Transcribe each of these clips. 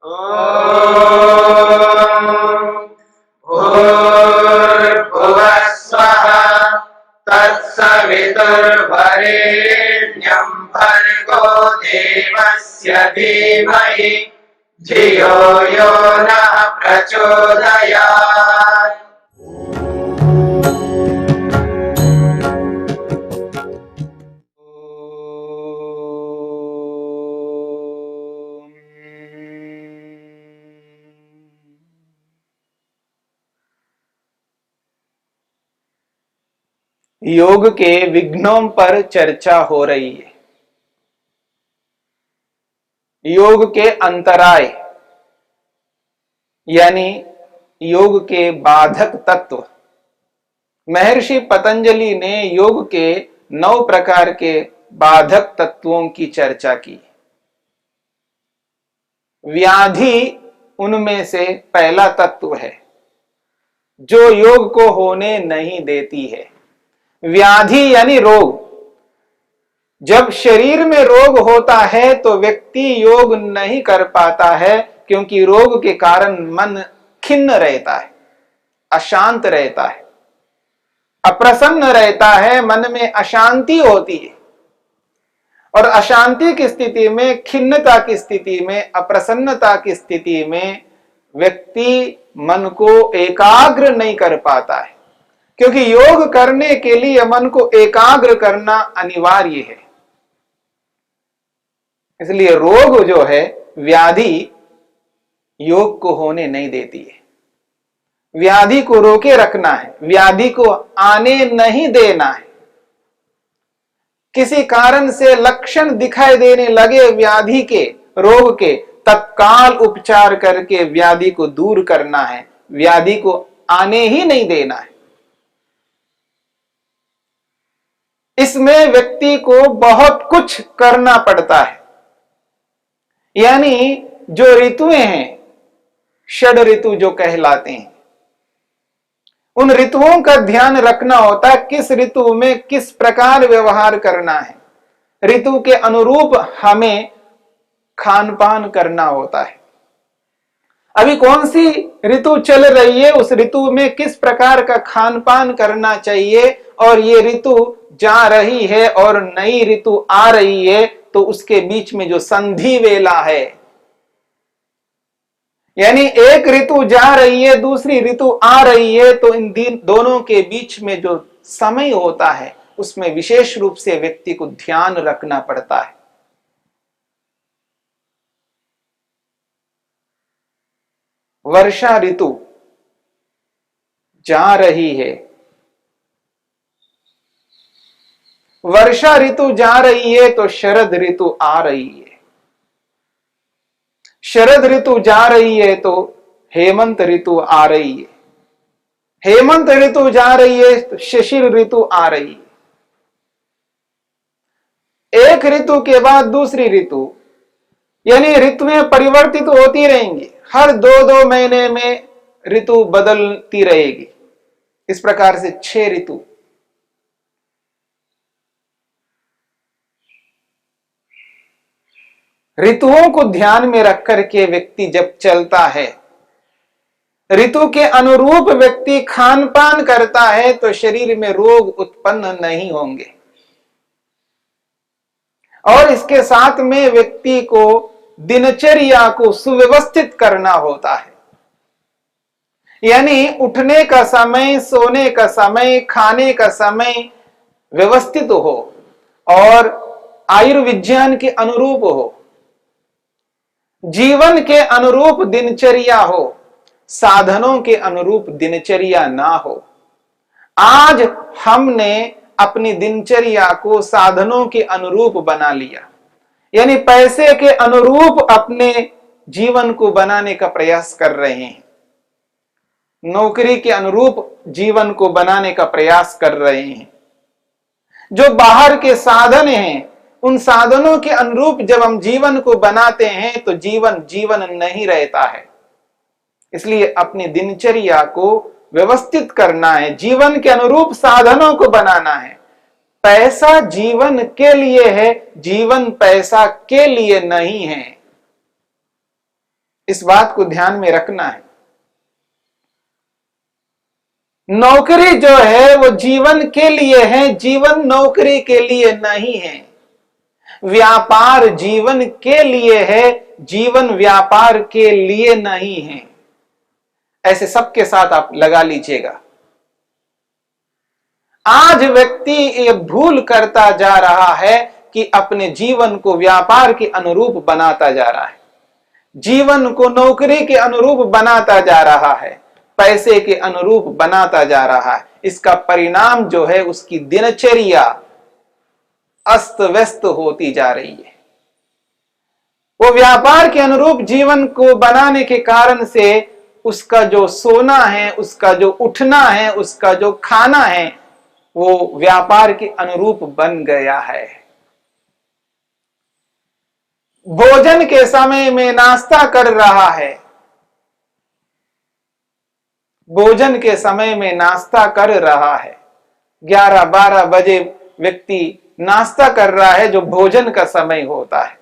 भूर्भुवः स्वः तत्सवितुर्वरेण्यं भर्गो देवस्य धीमहि धियो यो नः प्रचोदयात्। योग के विघ्नों पर चर्चा हो रही है। योग के अंतराय यानी योग के बाधक तत्व। महर्षि पतंजलि ने योग के 9 प्रकार के बाधक तत्वों की चर्चा की। व्याधि उनमें से पहला तत्व है जो योग को होने नहीं देती है। व्याधि यानी रोग। जब शरीर में रोग होता है तो व्यक्ति योग नहीं कर पाता है, क्योंकि रोग के कारण मन खिन्न रहता है, अशांत रहता है, अप्रसन्न रहता है, मन में अशांति होती है। और अशांति की स्थिति में, खिन्नता की स्थिति में, अप्रसन्नता की स्थिति में व्यक्ति मन को एकाग्र नहीं कर पाता है, क्योंकि योग करने के लिए मन को एकाग्र करना अनिवार्य है। इसलिए रोग जो है, व्याधि, योग को होने नहीं देती है। व्याधि को रोके रखना है, व्याधि को आने नहीं देना है। किसी कारण से लक्षण दिखाई देने लगे व्याधि के, रोग के, तत्काल उपचार करके व्याधि को दूर करना है, व्याधि को आने ही नहीं देना है। इसमें व्यक्ति को बहुत कुछ करना पड़ता है। यानी जो ऋतुएं हैं, षड ऋतु जो कहलाते हैं, उन ऋतुओं का ध्यान रखना होता है। किस ऋतु में किस प्रकार व्यवहार करना है, ऋतु के अनुरूप हमें खान पान करना होता है। अभी कौन सी ऋतु चल रही है, उस ऋतु में किस प्रकार का खान पान करना चाहिए, और ये ऋतु जा रही है और नई ऋतु आ रही है, तो उसके बीच में जो संधि वेला है, यानी एक ऋतु जा रही है, दूसरी ऋतु आ रही है, तो इन दोनों के बीच में जो समय होता है, उसमें विशेष रूप से व्यक्ति को ध्यान रखना पड़ता है। वर्षा ऋतु जा रही है, वर्षा ऋतु जा रही है तो शरद ऋतु आ रही है, शरद ऋतु जा रही है तो हेमंत ऋतु आ रही है, हेमंत ऋतु जा रही है तो शिशिर ऋतु आ रही है। एक ऋतु के बाद दूसरी ऋतु, यानी ऋतुएं परिवर्तित होती रहेंगी। हर 2-2 महीने में ऋतु बदलती रहेगी। इस प्रकार से 6 ऋतु। ऋतुओं को ध्यान में रख करके व्यक्ति जब चलता है, ऋतु के अनुरूप व्यक्ति खान पान करता है, तो शरीर में रोग उत्पन्न नहीं होंगे। और इसके साथ में व्यक्ति को दिनचर्या को सुव्यवस्थित करना होता है। यानी उठने का समय, सोने का समय, खाने का समय व्यवस्थित हो और आयुर्विज्ञान के अनुरूप हो, जीवन के अनुरूप दिनचर्या हो, साधनों के अनुरूप दिनचर्या ना हो। आज हमने अपनी दिनचर्या को साधनों के अनुरूप बना लिया, यानी पैसे के अनुरूप अपने जीवन को बनाने का प्रयास कर रहे हैं, नौकरी के अनुरूप जीवन को बनाने का प्रयास कर रहे हैं। जो बाहर के साधन हैं, उन साधनों के अनुरूप जब हम जीवन को बनाते हैं तो जीवन नहीं रहता है। इसलिए अपनी दिनचर्या को व्यवस्थित करना है, जीवन के अनुरूप साधनों को बनाना है। पैसा जीवन के लिए है, जीवन पैसा के लिए नहीं है। इस बात को ध्यान में रखना है। नौकरी जो है वो जीवन के लिए है, जीवन नौकरी के लिए नहीं है। व्यापार जीवन के लिए है, जीवन व्यापार के लिए नहीं है। ऐसे सबके साथ आप लगा लीजिएगा। आज व्यक्ति ये भूल करता जा रहा है कि अपने जीवन को व्यापार के अनुरूप बनाता जा रहा है, जीवन को नौकरी के अनुरूप बनाता जा रहा है, पैसे के अनुरूप बनाता जा रहा है। इसका परिणाम जो है उसकी दिनचर्या अस्त व्यस्त होती जा रही है। वो व्यापार के अनुरूप जीवन को बनाने के कारण से उसका जो सोना है, उसका जो उठना है, उसका जो खाना है, वो व्यापार के अनुरूप बन गया है। भोजन के समय में नाश्ता कर रहा है, भोजन के समय में नाश्ता कर रहा है। 11-12 बजे व्यक्ति नाश्ता कर रहा है जो भोजन का समय होता है।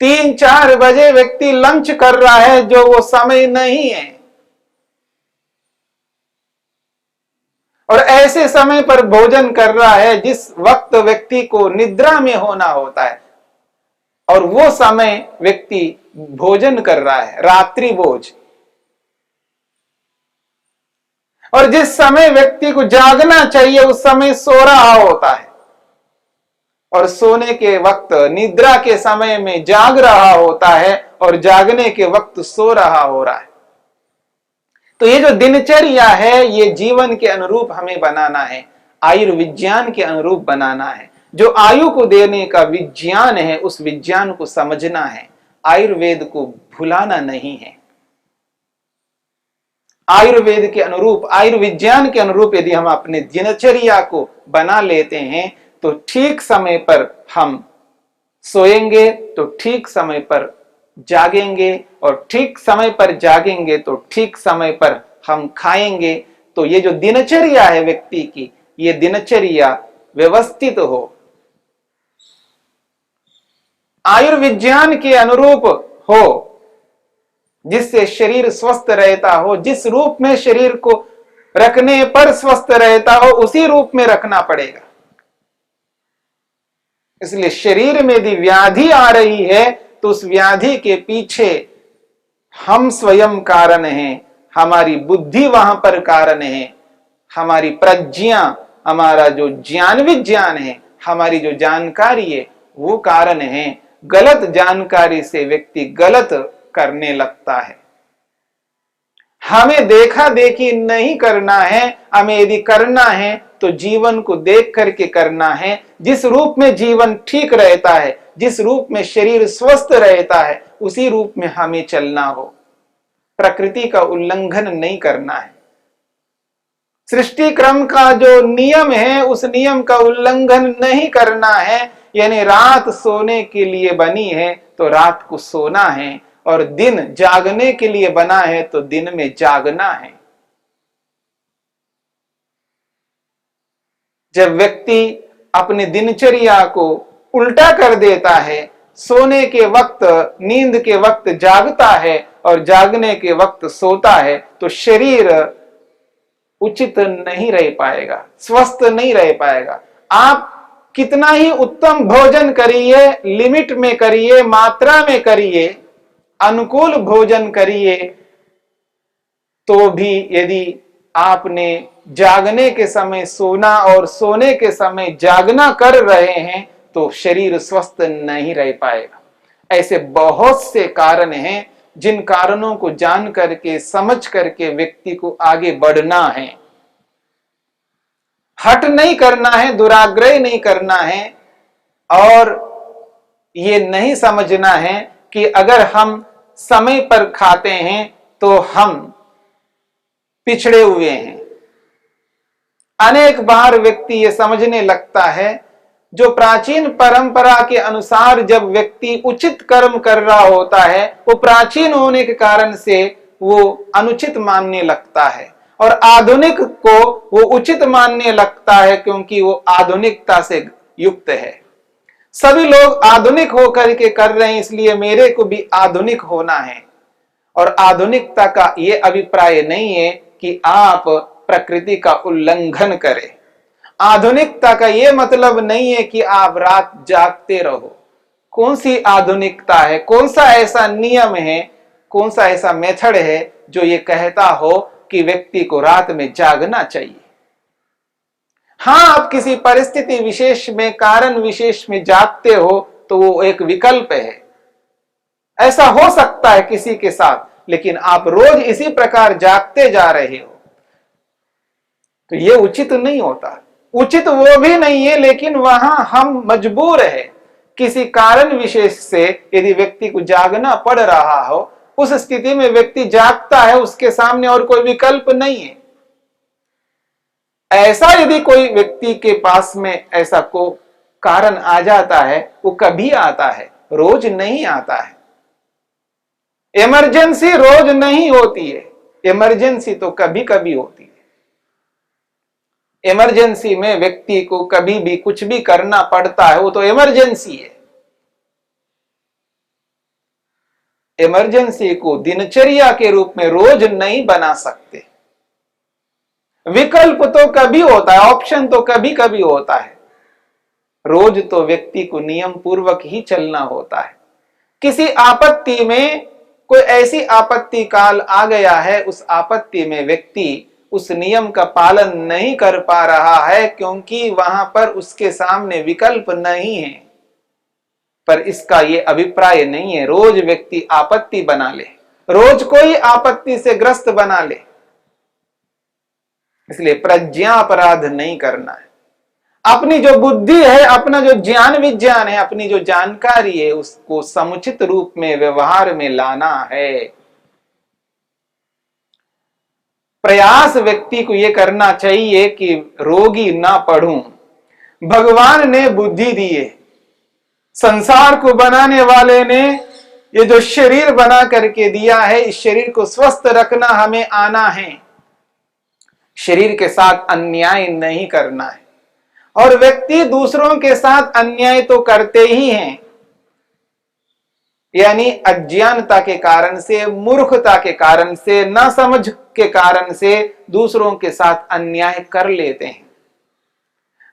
3-4 बजे व्यक्ति लंच कर रहा है जो वो समय नहीं है। और ऐसे समय पर भोजन कर रहा है जिस वक्त व्यक्ति को निद्रा में होना होता है, और वो समय व्यक्ति भोजन कर रहा है, रात्रि भोज। और जिस समय व्यक्ति को जागना चाहिए उस समय सो रहा होता है, और सोने के वक्त निद्रा के समय में जाग रहा होता है, और जागने के वक्त सो रहा हो रहा है। तो ये जो दिनचर्या है ये जीवन के अनुरूप हमें बनाना है, आयुर्विज्ञान के अनुरूप बनाना है। जो आयु को देने का विज्ञान है उस विज्ञान को समझना है, आयुर्वेद को भुलाना नहीं है। आयुर्वेद के अनुरूप, आयुर्विज्ञान के अनुरूप यदि हम अपने दिनचर्या को बना लेते हैं तो ठीक समय पर हम सोएंगे, तो ठीक समय पर जागेंगे, और ठीक समय पर जागेंगे तो ठीक समय पर हम खाएंगे। तो ये जो दिनचर्या है व्यक्ति की, ये दिनचर्या व्यवस्थित हो, आयुर्विज्ञान के अनुरूप हो, जिससे शरीर स्वस्थ रहता हो, जिस रूप में शरीर को रखने पर स्वस्थ रहता हो उसी रूप में रखना पड़ेगा। इसलिए शरीर में यदि व्याधि आ रही है तो उस व्याधि के पीछे हम स्वयं कारण हैं, हमारी बुद्धि वहां पर कारण है, हमारी प्रज्ञा, हमारा जो ज्ञान विज्ञान है, हमारी जो जानकारी है वो कारण है। गलत जानकारी से व्यक्ति गलत करने लगता है। हमें देखा देखी नहीं करना है, हमें यदि करना है तो जीवन को देख करके करना है। जिस रूप में जीवन ठीक रहता है, जिस रूप में शरीर स्वस्थ रहता है, उसी रूप में हमें चलना हो। प्रकृति का उल्लंघन नहीं करना है। सृष्टि क्रम का जो नियम है उस नियम का उल्लंघन नहीं करना है। यानी रात सोने के लिए बनी है तो रात को सोना है, और दिन जागने के लिए बना है तो दिन में जागना है। जब व्यक्ति अपने दिनचर्या को उल्टा कर देता है, सोने के वक्त, नींद के वक्त जागता है और जागने के वक्त सोता है, तो शरीर उचित नहीं रह पाएगा, स्वस्थ नहीं रह पाएगा। आप कितना ही उत्तम भोजन करिए, लिमिट में करिए, मात्रा में करिए, अनुकूल भोजन करिए, तो भी यदि आपने जागने के समय सोना और सोने के समय जागना कर रहे हैं तो शरीर स्वस्थ नहीं रह पाएगा। ऐसे बहुत से कारण हैं जिन कारणों को जान करके, समझ करके व्यक्ति को आगे बढ़ना है। हट नहीं करना है, दुराग्रह नहीं करना है, और ये नहीं समझना है कि अगर हम समय पर खाते हैं तो हम पिछड़े हुए हैं। अनेक बार व्यक्ति ये समझने लगता है, जो प्राचीन परंपरा के अनुसार जब व्यक्ति उचित कर्म कर रहा होता है, वो प्राचीन होने के कारण से वो अनुचित मानने लगता है, और आधुनिक को वो उचित मानने लगता है क्योंकि वो आधुनिकता से युक्त है। सभी लोग आधुनिक होकर के कर रहे हैं, इसलिए मेरे को भी आधुनिक होना है। और आधुनिकता का यह अभिप्राय नहीं है कि आप प्रकृति का उल्लंघन करें। आधुनिकता का यह मतलब नहीं है कि आप रात जागते रहो। कौन सी आधुनिकता है? कौन सा ऐसा नियम है, कौन सा ऐसा मेथड है जो ये कहता हो कि व्यक्ति को रात में जागना चाहिए? हाँ, आप किसी परिस्थिति विशेष में, कारण विशेष में जागते हो तो वो एक विकल्प है, ऐसा हो सकता है किसी के साथ। लेकिन आप रोज इसी प्रकार जागते जा रहे हो तो ये उचित नहीं होता। उचित वो भी नहीं है, लेकिन वहां हम मजबूर है। किसी कारण विशेष से यदि व्यक्ति को जागना पड़ रहा हो, उस स्थिति में व्यक्ति जागता है, उसके सामने और कोई विकल्प नहीं है। ऐसा यदि कोई व्यक्ति के पास में ऐसा को कारण आ जाता है, वो कभी आता है, रोज नहीं आता है। इमरजेंसी रोज नहीं होती है, इमरजेंसी तो कभी कभी होती है। इमरजेंसी में व्यक्ति को कभी भी कुछ भी करना पड़ता है, वो तो इमरजेंसी है। इमरजेंसी को दिनचर्या के रूप में रोज नहीं बना सकते। विकल्प तो कभी होता है, ऑप्शन तो कभी कभी होता है। रोज तो व्यक्ति को नियम पूर्वक ही चलना होता है। किसी आपत्ति में, कोई ऐसी आपत्ति काल आ गया है, उस आपत्ति में व्यक्ति उस नियम का पालन नहीं कर पा रहा है क्योंकि वहां पर उसके सामने विकल्प नहीं है। पर इसका यह अभिप्राय नहीं है रोज व्यक्ति आपत्ति बना ले, रोज कोई आपत्ति से ग्रस्त बना ले। इसलिए प्रज्ञा अपराध नहीं करना है। अपनी जो बुद्धि है, अपना जो ज्ञान विज्ञान है, अपनी जो जानकारी है, उसको समुचित रूप में व्यवहार में लाना है। प्रयास व्यक्ति को यह करना चाहिए कि रोगी ना पढ़ूं। भगवान ने बुद्धि दी है, संसार को बनाने वाले ने ये जो शरीर बना करके दिया है, इस शरीर को स्वस्थ रखना हमें आना है। शरीर के साथ अन्याय नहीं करना है। और व्यक्ति दूसरों के साथ अन्याय तो करते ही हैं, यानी अज्ञानता के कारण से, मूर्खता के कारण से, नासमझ के कारण से दूसरों के साथ अन्याय कर लेते हैं।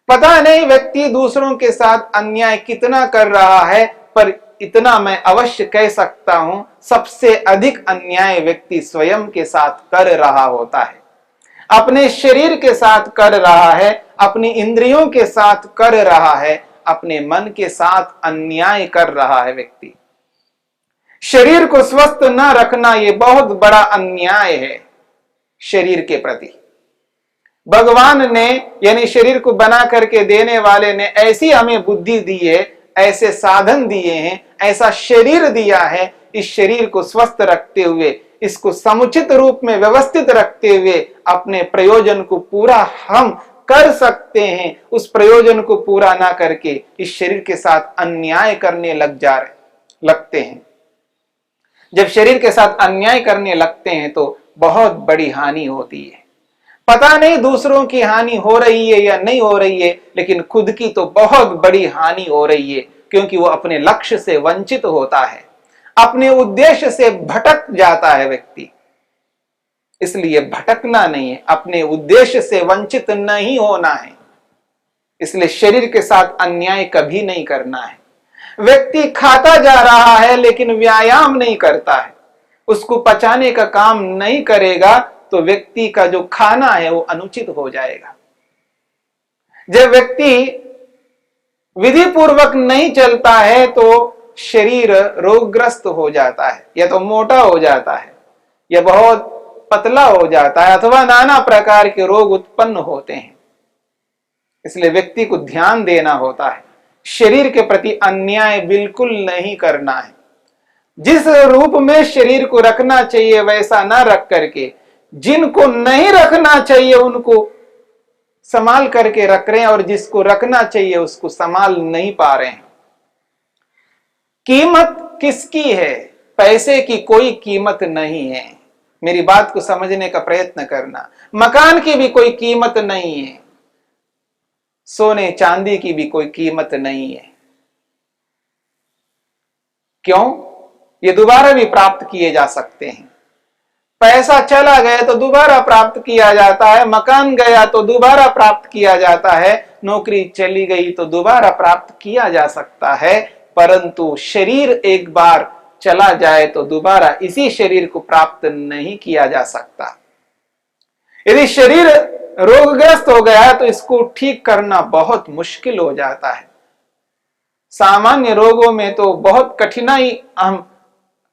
पता नहीं व्यक्ति दूसरों के साथ अन्याय कितना कर रहा है, पर इतना मैं अवश्य कह सकता हूं, सबसे अधिक अन्याय व्यक्ति स्वयं के साथ कर रहा होता है। अपने शरीर के साथ कर रहा है, अपनी इंद्रियों के साथ कर रहा है, अपने मन के साथ अन्याय कर रहा है व्यक्ति। शरीर को स्वस्थ न रखना यह बहुत बड़ा अन्याय है शरीर के प्रति। भगवान ने, यानी शरीर को बना करके देने वाले ने ऐसी हमें बुद्धि दी है, ऐसे साधन दिए हैं, ऐसा शरीर दिया है। इस शरीर को स्वस्थ रखते हुए, इसको समुचित रूप में व्यवस्थित रखते हुए अपने प्रयोजन को पूरा हम कर सकते हैं। उस प्रयोजन को पूरा ना करके इस शरीर के साथ अन्याय करने लगते हैं। जब शरीर के साथ अन्याय करने लगते हैं तो बहुत बड़ी हानि होती है। पता नहीं दूसरों की हानि हो रही है या नहीं हो रही है, लेकिन खुद की तो बहुत बड़ी हानि हो रही है, क्योंकि वो अपने लक्ष्य से वंचित होता है, अपने उद्देश्य से भटक जाता है व्यक्ति। इसलिए भटकना नहीं है, अपने उद्देश्य से वंचित नहीं होना है। इसलिए शरीर के साथ अन्याय कभी नहीं करना है। व्यक्ति खाता जा रहा है लेकिन व्यायाम नहीं करता है, उसको पचाने का काम नहीं करेगा तो व्यक्ति का जो खाना है वो अनुचित हो जाएगा। जब व्यक्ति विधि पूर्वक नहीं चलता है तो शरीर रोगग्रस्त हो जाता है, या तो मोटा हो जाता है, या बहुत पतला हो जाता है, अथवा नाना प्रकार के रोग उत्पन्न होते हैं। इसलिए व्यक्ति को ध्यान देना होता है, शरीर के प्रति अन्याय बिल्कुल नहीं करना है। जिस रूप में शरीर को रखना चाहिए वैसा ना रख करके, जिनको नहीं रखना चाहिए उनको संभाल करके रख रहे हैं, और जिसको रखना चाहिए उसको संभाल नहीं पा रहे हैं। कीमत किसकी है? पैसे की कोई कीमत नहीं है। मेरी बात को समझने का प्रयत्न करना। मकान की भी कोई कीमत नहीं है, सोने चांदी की भी कोई कीमत नहीं है। क्यों? ये दोबारा भी प्राप्त किए जा सकते हैं। पैसा चला गया तो दोबारा प्राप्त किया जाता है, मकान गया तो दोबारा प्राप्त किया जाता है, नौकरी चली गई तो दोबारा प्राप्त किया जा सकता है, परंतु शरीर एक बार चला जाए तो दोबारा इसी शरीर को प्राप्त नहीं किया जा सकता। यदि शरीर रोगग्रस्त हो गया तो इसको ठीक करना बहुत मुश्किल हो जाता है। सामान्य रोगों में तो बहुत कठिनाई हम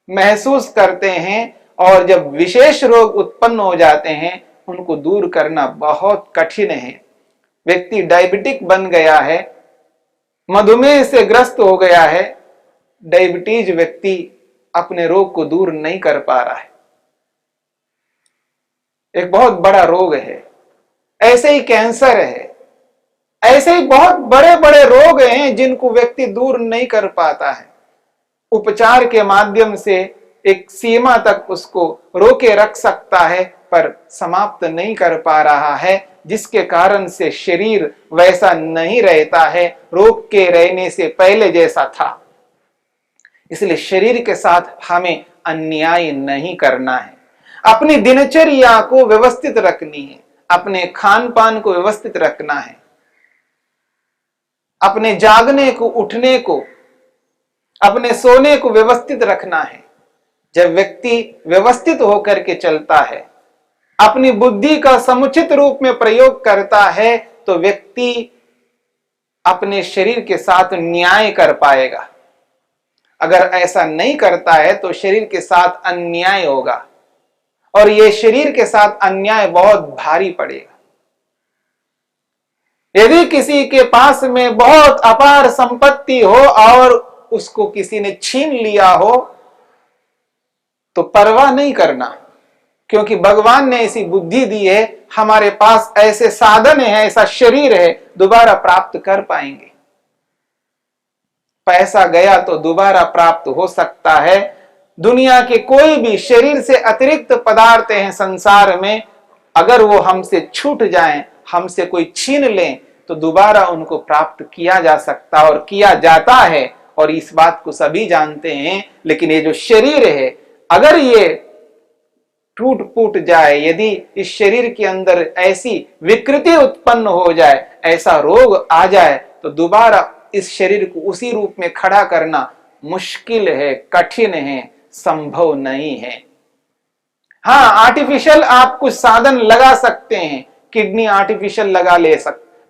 महसूस करते हैं, और जब विशेष रोग उत्पन्न हो जाते हैं उनको दूर करना बहुत कठिन है। व्यक्ति डायबिटिक बन गया है, मधुमेह से ग्रस्त हो गया है, डायबिटीज व्यक्ति अपने रोग को दूर नहीं कर पा रहा है, एक बहुत बड़ा रोग है। ऐसे ही कैंसर है, ऐसे ही बहुत बड़े बड़े रोग हैं जिनको व्यक्ति दूर नहीं कर पाता है। उपचार के माध्यम से एक सीमा तक उसको रोके रख सकता है, पर समाप्त नहीं कर पा रहा है, जिसके कारण से शरीर वैसा नहीं रहता है रोग के रहने से पहले जैसा था। इसलिए शरीर के साथ हमें अन्याय नहीं करना है, अपनी दिनचर्या को व्यवस्थित रखनी है, अपने खान पान को व्यवस्थित रखना है, अपने जागने को, उठने को, अपने सोने को व्यवस्थित रखना है। जब व्यक्ति व्यवस्थित होकर के चलता है, अपनी बुद्धि का समुचित रूप में प्रयोग करता है, तो व्यक्ति अपने शरीर के साथ न्याय कर पाएगा। अगर ऐसा नहीं करता है तो शरीर के साथ अन्याय होगा, और यह शरीर के साथ अन्याय बहुत भारी पड़ेगा। यदि किसी के पास में बहुत अपार संपत्ति हो और उसको किसी ने छीन लिया हो तो परवाह नहीं करना, क्योंकि भगवान ने ऐसी बुद्धि दी है, हमारे पास ऐसे साधन है, ऐसा शरीर है, दोबारा प्राप्त कर पाएंगे। पैसा गया तो दोबारा प्राप्त हो सकता है। दुनिया के कोई भी शरीर से अतिरिक्त पदार्थ हैं संसार में, अगर वो हमसे छूट जाएं, हमसे कोई छीन लें, तो दोबारा उनको प्राप्त किया जा सकता और किया जाता है, और इस बात को सभी जानते हैं। लेकिन ये जो शरीर है, अगर ये टूट फूट जाए, यदि इस शरीर के अंदर ऐसी विकृति उत्पन्न हो जाए, ऐसा रोग आ जाए, तो दोबारा इस शरीर को उसी रूप में खड़ा करना मुश्किल है, कठिन है, संभव नहीं है। हाँ, आर्टिफिशियल आप कुछ साधन लगा सकते हैं, किडनी आर्टिफिशियल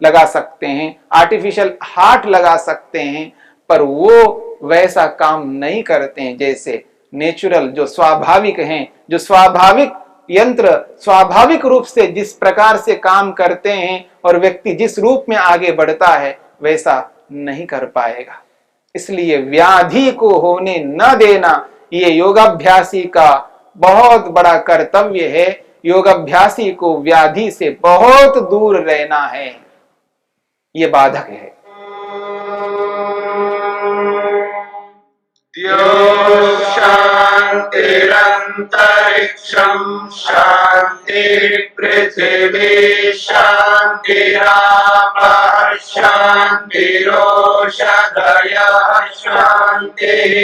लगा सकते हैं, आर्टिफिशियल हार्ट लगा सकते हैं, पर वो वैसा काम नहीं करते हैं जैसे नेचुरल, जो स्वाभाविक हैं, जो स्वाभाविक यंत्र स्वाभाविक रूप से जिस प्रकार से काम करते हैं और व्यक्ति जिस रूप में आगे बढ़ता है, वैसा नहीं कर पाएगा। इसलिए व्याधि को होने न देना ये योगाभ्यासी का बहुत बड़ा कर्तव्य है। योगाभ्यासी को व्याधि से बहुत दूर रहना है, ये बाधक है। शांतिरंतरिक्षं शांति पृथिवी शांतिरापः शांतिरोषधयः शांतिः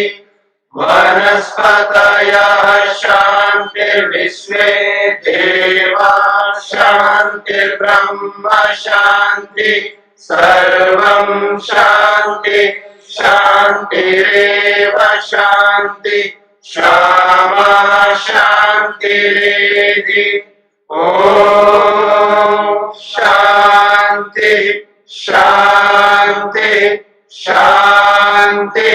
वनस्पतयः शांतिर्विश्वे देवाः शांतिर्ब्रह्म शांति सर्वं शांति शांतिरेव शांति क्षमा शांतिरेधि। ओम शांति शांति शांति।